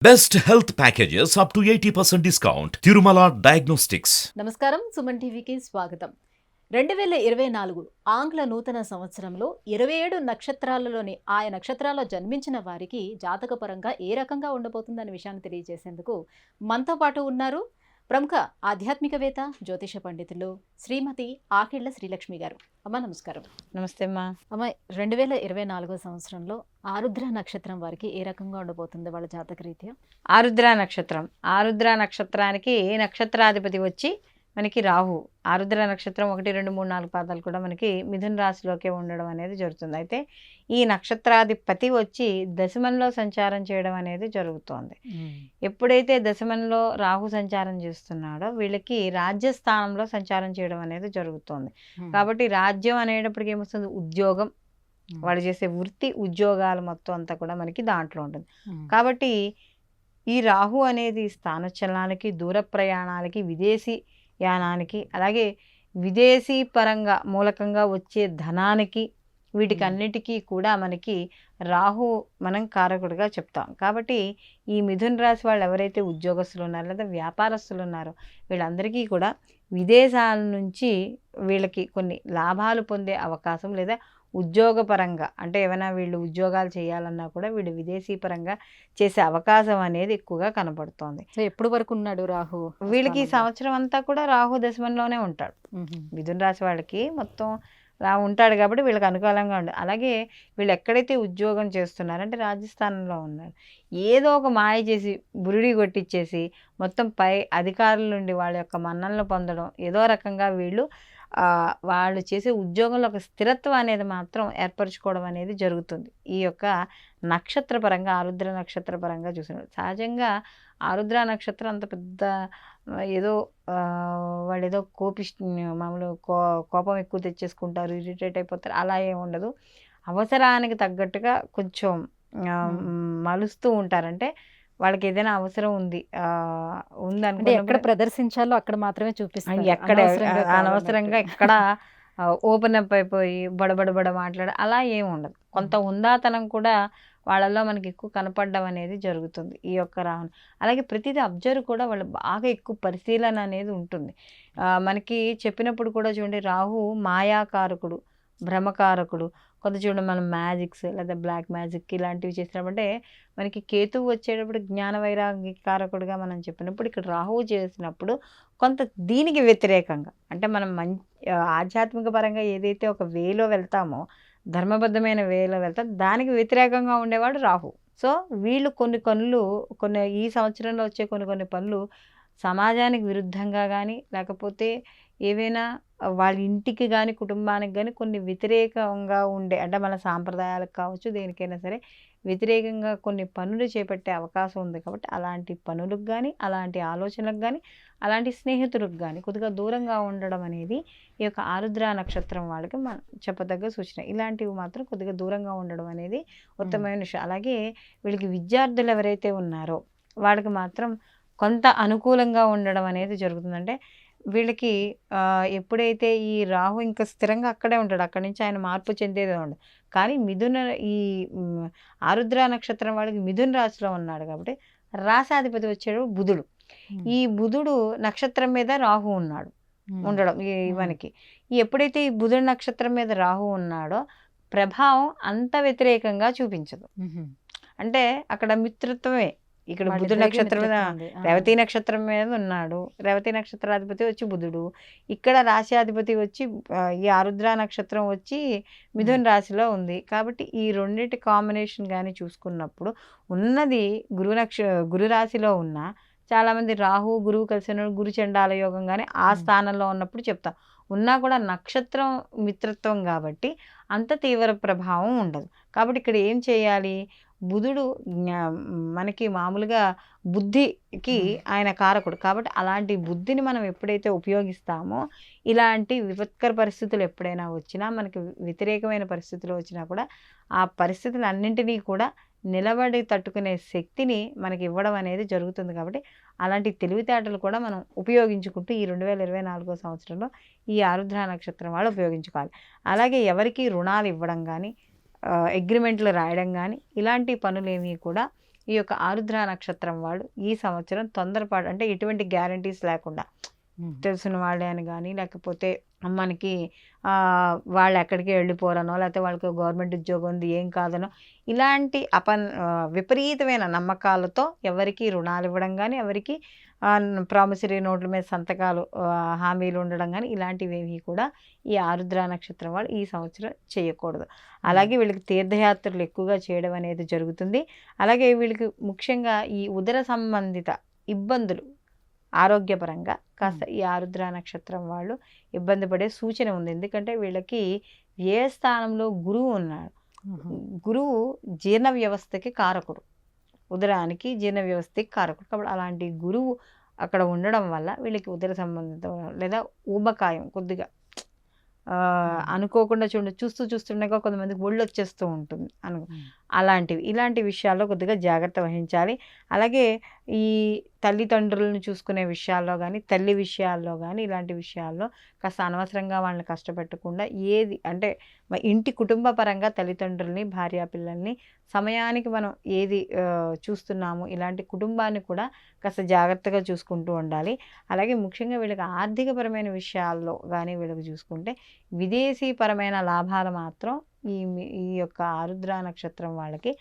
Best health packages up to 80% discount. Tirumala Diagnostics. నమస్కారం సుమన్ టీవీకి స్వాగతం. 2024 ఆంగ్ల నూతన సంవత్సరంలో 27 నక్షత్రాలలోని ఆయా నక్షత్రాల్లో జన్మించిన వారికి జాతకపరంగా ఏ రకంగా ఉండబోతుందనే విషయాన్ని తెలియజేసేందుకు మనతో పాటు ఉన్నారు ప్రముఖ ఆధ్యాత్మికవేత్త జ్యోతిష పండితులు శ్రీమతి ఆకిళ్ల శ్రీలక్ష్మి గారు. అమ్మ నమస్కారం. నమస్తే అమ్మా. అమ్మ, 2024 సంవత్సరంలో ఆరుద్ర నక్షత్రం వారికి ఏ రకంగా ఉండబోతుంది వాళ్ళ జాతక రీత్యా? ఆరుద్ర నక్షత్రానికి నక్షత్రాధిపతి వచ్చి మనకి రాహు. ఆరుద్ర నక్షత్రం 1, 2, 3, 4 పాదాలు కూడా మనకి మిథున రాశిలోకే ఉండడం అనేది జరుగుతుంది. అయితే ఈ నక్షత్రాధిపతి వచ్చి దశమంలో సంచారం చేయడం అనేది జరుగుతోంది. ఎప్పుడైతే దశమంలో రాహు సంచారం చేస్తున్నాడో వీళ్ళకి రాజ్యస్థానంలో సంచారం చేయడం అనేది జరుగుతోంది. కాబట్టి రాజ్యం అనేటప్పటికి ఏమొస్తుంది? ఉద్యోగం, వాళ్ళు చేసే వృత్తి, ఉద్యోగాలు మొత్తం అంతా కూడా మనకి దాంట్లో ఉంటుంది. కాబట్టి ఈ రాహు అనేది స్థానచలనానికి, దూర ప్రయాణాలకి, విదేశీ యానానికి, అలాగే విదేశీ పరంగా మూలకంగా వచ్చే ధనానికి, వీటికన్నిటికీ కూడా మనకి రాహు మనం కారకుడిగా చెప్తాం. కాబట్టి ఈ మిథున రాశి వాళ్ళు ఎవరైతే ఉద్యోగస్తులు ఉన్నారో లేదా వ్యాపారస్తులు ఉన్నారో వీళ్ళందరికీ కూడా విదేశాల నుంచి వీళ్ళకి కొన్ని లాభాలు పొందే అవకాశం, లేదా ఉద్యోగపరంగా అంటే ఏమైనా వీళ్ళు ఉద్యోగాలు చేయాలన్నా కూడా వీళ్ళు విదేశీ పరంగా చేసే అవకాశం అనేది ఎక్కువగా కనబడుతోంది. సో ఎప్పుడు వరకు ఉన్నాడు రాహు వీళ్ళకి ఈ సంవత్సరం అంతా కూడా రాహు దశమంలోనే ఉంటాడు. మిథున రాశి వాళ్ళకి మొత్తం రాహు ఉంటాడు కాబట్టి వీళ్ళకి అనుకూలంగా ఉండదు. అలాగే వీళ్ళు ఎక్కడైతే ఉద్యోగం చేస్తున్నారంటే రాజస్థానంలో ఉన్నారు, ఏదో ఒక మాయ చేసి బురిడి కొట్టించేసి మొత్తం పై అధికారుల నుండి వాళ్ళ యొక్క మన్ననలు పొందడం, ఏదో రకంగా వీళ్ళు వాళ్ళు చేసే ఉద్యోగంలో ఒక స్థిరత్వం అనేది మాత్రం ఏర్పరచుకోవడం అనేది జరుగుతుంది. ఈ యొక్క నక్షత్రపరంగా ఆరుద్ర నక్షత్రపరంగా చూసినప్పుడు సహజంగా ఆరుద్ర నక్షత్రం అంత పెద్ద ఏదో వాళ్ళు ఏదో మామూలు కోపం ఎక్కువ తెచ్చేసుకుంటారు, ఇరిటేట్ అయిపోతారు, అలా ఏమి ఉండదు. అవసరానికి తగ్గట్టుగా కొంచెం మలుస్తూ ఉంటారంటే వాళ్ళకి ఏదైనా అవసరం ఉంది అంటే ఎక్కడ ప్రదర్శించాలో అక్కడ మాత్రమే చూపిస్తారు. ఎక్కడ అనవసరంగా ఎక్కడ ఓపెన్ అప్ అయిపోయి బడబడబడ మాట్లాడ అలా ఏమి ఉండదు. కొంత ఉందాతనం కూడా వాళ్ళల్లో మనకి ఎక్కువ కనపడడం అనేది జరుగుతుంది ఈ యొక్క రాహుని. అలాగే ప్రతిదీ అబ్జర్వ్ కూడా వాళ్ళు బాగా ఎక్కువ పరిశీలన అనేది ఉంటుంది. మనకి చెప్పినప్పుడు కూడా చూడండి, రాహు మాయాకారకుడు, భ్రమకారకుడు. కొంత చూడండి మనం మ్యాజిక్స్ లేదా బ్లాక్ మ్యాజిక్ ఇలాంటివి చేసినప్పుడంటే మనకి కేతువు వచ్చేటప్పుడు జ్ఞాన వైరాగ్య కారకుడుగా మనం చెప్పినప్పుడు, ఇక్కడ రాహువు చేసినప్పుడు కొంత దీనికి వ్యతిరేకంగా అంటే మనం ఆధ్యాత్మిక పరంగా ఏదైతే ఒక వేలో వెళ్తామో, ధర్మబద్ధమైన వేలో వెళ్తాం, దానికి వ్యతిరేకంగా ఉండేవాడు రాహు. సో వీళ్ళు కొన్ని ఈ సంవత్సరంలో వచ్చే కొన్ని పనులు సమాజానికి విరుద్ధంగా కానీ, లేకపోతే ఏవైనా వాళ్ళ ఇంటికి కానీ కుటుంబానికి కానీ కొన్ని వ్యతిరేకంగా ఉండే, అంటే మన సాంప్రదాయాలకు కావచ్చు దేనికైనా సరే వ్యతిరేకంగా కొన్ని పనులు చేపట్టే అవకాశం ఉంది. కాబట్టి అలాంటి పనులకు కానీ, అలాంటి ఆలోచనలకు కానీ, అలాంటి స్నేహితులకు కానీ కొద్దిగా దూరంగా ఉండడం అనేది ఈ యొక్క ఆరుద్ర నక్షత్రం వాళ్ళకి మనం చెప్పదగ్గ సూచన. ఇలాంటివి మాత్రం కొద్దిగా దూరంగా ఉండడం అనేది ఉత్తమమైన విషయం. అలాగే వీళ్ళకి విద్యార్థులు ఎవరైతే ఉన్నారో వాళ్ళకి మాత్రం కొంత అనుకూలంగా ఉండడం అనేది జరుగుతుందంటే వీళ్ళకి ఎప్పుడైతే ఈ రాహు ఇంకా స్థిరంగా అక్కడే ఉంటాడు, అక్కడి నుంచి ఆయన మార్పు చెందేదే ఉండదు. కానీ ఈ ఆరుద్ర నక్షత్రం వాళ్ళకి మిథున రాశిలో ఉన్నాడు కాబట్టి రాశాధిపతి వచ్చాడు బుధుడు. ఈ బుధుడు నక్షత్రం మీద రాహు ఉండడం మనకి ఎప్పుడైతే ఈ బుధుడు నక్షత్రం మీద రాహు ఉన్నాడో ప్రభావం అంత వ్యతిరేకంగా చూపించదు. అంటే అక్కడ మిత్రత్వమే. ఇక్కడ బుధుడు నక్షత్రం మీద రేవతి నక్షత్రం మీద ఉన్నాడు, రేవతి నక్షత్రాధిపతి వచ్చి బుధుడు, ఇక్కడ రాశియాధిపతి వచ్చి ఈ ఆరుద్ర నక్షత్రం వచ్చి మిథున రాశిలో ఉంది. కాబట్టి ఈ రెండింటి కాంబినేషన్ కానీ చూసుకున్నప్పుడు ఉన్నది గురు రాశిలో ఉన్న చాలామంది రాహు గురువు కలిసి ఉన్న గురు చండాల యోగం కానీ ఆ స్థానంలో ఉన్నప్పుడు చెప్తాం. ఉన్నా కూడా నక్షత్రం మిత్రత్వం కాబట్టి అంత తీవ్ర ప్రభావం ఉండదు. కాబట్టి ఇక్కడ ఏం చేయాలి? బుధుడు మనకి మామూలుగా బుద్ధికి ఆయన కారకుడు కాబట్టి అలాంటి బుద్ధిని మనం ఎప్పుడైతే ఉపయోగిస్తామో, ఇలాంటి విపత్కర పరిస్థితులు ఎప్పుడైనా వచ్చినా, మనకి వ్యతిరేకమైన పరిస్థితులు వచ్చినా కూడా ఆ పరిస్థితులు అన్నింటినీ కూడా నిలబడి తట్టుకునే శక్తిని మనకి ఇవ్వడం అనేది జరుగుతుంది. కాబట్టి అలాంటి తెలివితేటలు కూడా మనం ఉపయోగించుకుంటూ ఈ 2024 సంవత్సరంలో ఈ ఆరుద్ర నక్షత్రం వాళ్ళు ఉపయోగించుకోవాలి. అలాగే ఎవరికి రుణాలు ఇవ్వడం కానీ, అగ్రిమెంట్లు రాయడం కానీ ఇలాంటి పనులేమీ కూడా ఈ యొక్క ఆరుద్ర నక్షత్రం వాళ్ళు ఈ సంవత్సరం తొందరపాటు అంటే ఎటువంటి గ్యారంటీస్ లేకుండా తెలిసిన వాళ్ళే అని కానీ లేకపోతే మనకి వాళ్ళు ఎక్కడికి వెళ్ళిపోరనో లేకపోతే వాళ్ళకి గవర్నమెంట్ ఉద్యోగం ఉంది ఏం కాదనో ఇలాంటి విపరీతమైన నమ్మకాలతో ఎవరికి రుణాలు ఇవ్వడం కానీ ఎవరికి ప్రామిసరీ నోట్ల మీద సంతకాలు హామీలు ఉండడం కానీ ఇలాంటివి కూడా ఈ ఆరుద్ర నక్షత్రం వాళ్ళు ఈ సంవత్సరం చేయకూడదు. అలాగే వీళ్ళకి తీర్థయాత్రలు ఎక్కువగా చేయడం అనేది జరుగుతుంది. అలాగే వీళ్ళకి ముఖ్యంగా ఈ ఉదర సంబంధిత ఇబ్బందులు ఆరోగ్యపరంగా కాస్త ఈ ఆరుద్ర నక్షత్రం వాళ్ళు ఇబ్బంది పడే సూచన ఉంది. ఎందుకంటే వీళ్ళకి ఏ స్థానంలో గురువు ఉన్నాడు. గురువు జీర్ణ వ్యవస్థకి కారకుడు, ఉదరానికి జీర్ణ వ్యవస్థకి కారకుడు. కాబట్టి అలాంటి గురువు అక్కడ ఉండడం వల్ల వీళ్ళకి ఉదర సంబంధిత లేదా ఊబకాయం కొద్దిగా అనుకోకుండా చూస్తుండగా కొంతమందికి ఒళ్ళు వచ్చేస్తూ ఉంటుంది అలాంటివి ఇలాంటి విషయాల్లో కొద్దిగా జాగ్రత్త వహించాలి. అలాగే ఈ తల్లిదండ్రులను చూసుకునే విషయాల్లో కానీ తల్లి విషయాల్లో కానీ ఇలాంటి విషయాల్లో కాస్త అనవసరంగా వాళ్ళని కష్టపెట్టకుండా ఏది అంటే ఇంటి కుటుంబ పరంగా తల్లిదండ్రుల్ని భార్యా పిల్లల్ని సమయానికి మనం ఏది చూస్తున్నాము ఇలాంటి కుటుంబాన్ని కూడా కాస్త జాగ్రత్తగా చూసుకుంటూ ఉండాలి. అలాగే ముఖ్యంగా వీళ్ళకి ఆర్థికపరమైన విషయాల్లో కానీ వీళ్ళకి చూసుకుంటే విదేశీపరమైన లాభాలు మాత్రం ఈ యొక్క ఆరుద్ర నక్షత్రం వాళ్ళకి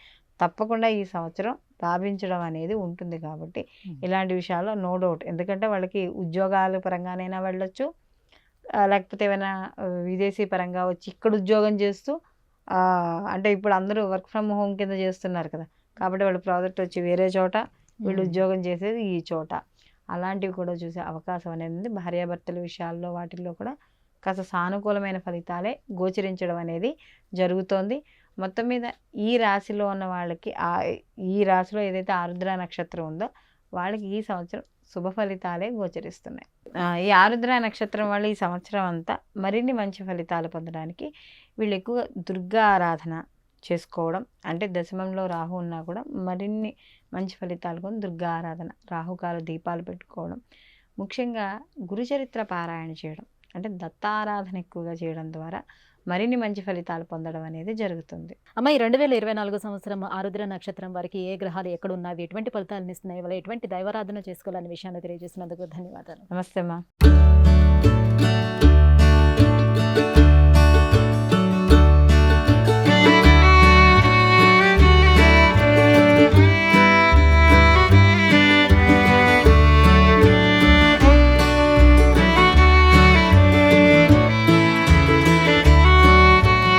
తప్పకుండా ఈ సంవత్సరం లాభించడం అనేది ఉంటుంది. కాబట్టి ఇలాంటి విషయాల్లో నో డౌట్, ఎందుకంటే వాళ్ళకి ఉద్యోగాల పరంగానైనా వెళ్ళొచ్చు, లేకపోతే ఏమైనా విదేశీ పరంగా వచ్చి ఇక్కడ ఉద్యోగం చేస్తూ అంటే ఇప్పుడు అందరూ వర్క్ ఫ్రమ్ హోమ్ కింద చేస్తున్నారు కదా, కాబట్టి వాళ్ళ ప్రాజెక్ట్ వచ్చి వేరే చోట వీళ్ళు ఉద్యోగం చేసేది ఈ చోట అలాంటివి కూడా చూసే అవకాశం అనేది ఉంది. భార్యాభర్తల విషయాల్లో వాటిల్లో కూడా కాస్త సానుకూలమైన ఫలితాలే గోచరించడం అనేది జరుగుతోంది. మొత్తం మీద ఈ రాశిలో ఉన్న వాళ్ళకి ఈ రాశిలో ఏదైతే ఆరుద్ర నక్షత్రం ఉందో వాళ్ళకి ఈ సంవత్సరం శుభ ఫలితాలే గోచరిస్తున్నాయి. ఈ ఆరుద్ర నక్షత్రం వాళ్ళు ఈ సంవత్సరం అంతా మరిన్ని మంచి ఫలితాలు పొందడానికి వీళ్ళు ఎక్కువ దుర్గా ఆరాధన చేసుకోవడం, అంటే దశమంలో రాహు ఉన్నా కూడా మరిన్ని మంచి ఫలితాలు కోసం దుర్గా ఆరాధన, రాహుకాల దీపాలు పెట్టుకోవడం, ముఖ్యంగా గురుచరిత్ర పారాయణ చేయడం అంటే దత్తారాధన ఎక్కువగా చేయడం ద్వారా మరిన్ని మంచి ఫలితాలు పొందడం అనేది జరుగుతుంది. అమ్మ, ఈ 2024 సంవత్సరం ఆరుద్ర నక్షత్రం వారికి ఏ గ్రహాలు ఎక్కడున్నవి, ఎటువంటి ఫలితాలను ఇస్తున్నాయి, వాళ్ళు ఎటువంటి దైవారాధన చేసుకోవాలనే విషయాన్ని తెలియజేసినందుకు ధన్యవాదాలు. నమస్తే అమ్మా.